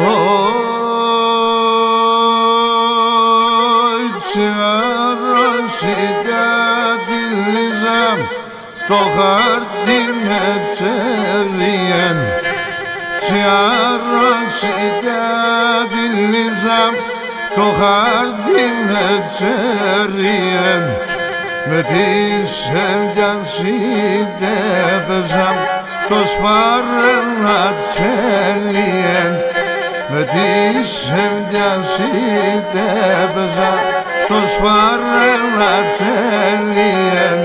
Oy çarşıda dinleyeceğim Tokardime çevriyen Çarşıda dinleyeceğim Tokardime çevriyen Medis sevdası debezem Tosparına çeliyen Medis sevdası debezem Tosparına çeliyen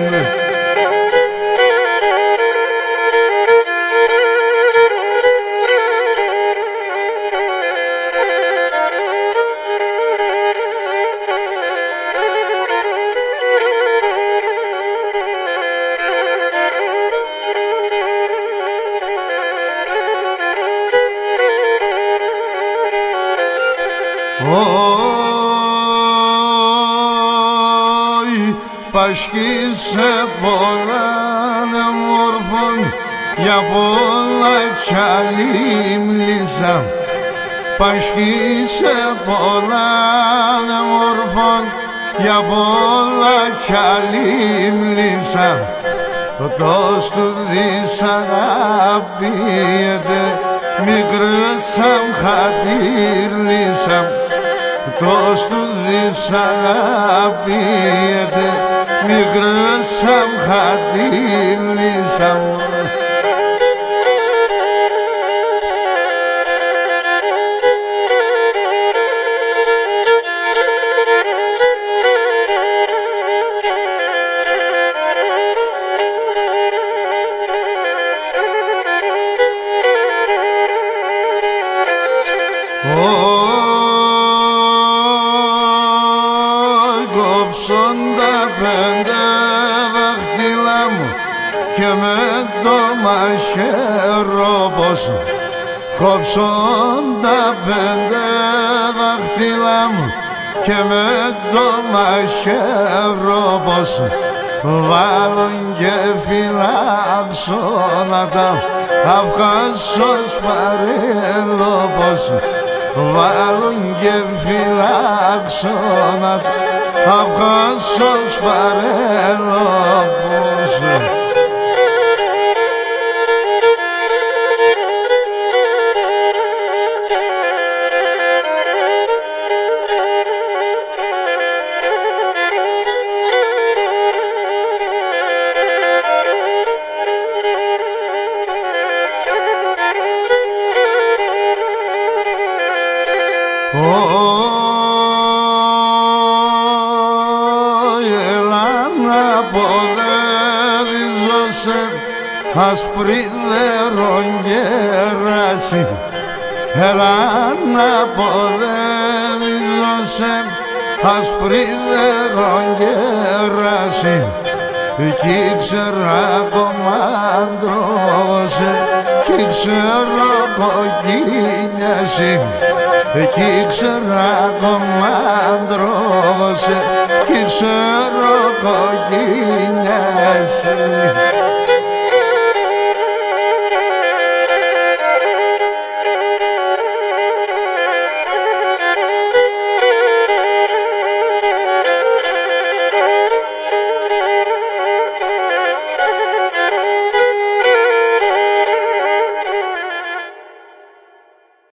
Oy başki sepolanım urfun Yapolla çalim lisam Başki sepolanım urfun Yapolla çalim lisam Dostu disa abiyede Migrısam hadir lisam Dostu disa abiyede Migrısam hadir lisam Sonda bende vaktilam Keme domaşe robos Kopsonda bende vaktilam Keme domaşe robos Valun gefilak sonada Afkasos parelobos Valun gefilak sonada Afkasos parelobos Ασπρή νερογέραση Έλα να ποδέριζωσε Ασπρή νερογέραση Κι ξέρα κομμάντρωσε Κι ξέρα κοκκίνιαση Κι ξέρα κομμάντρωσε Κι ξέρα κοκκίνιαση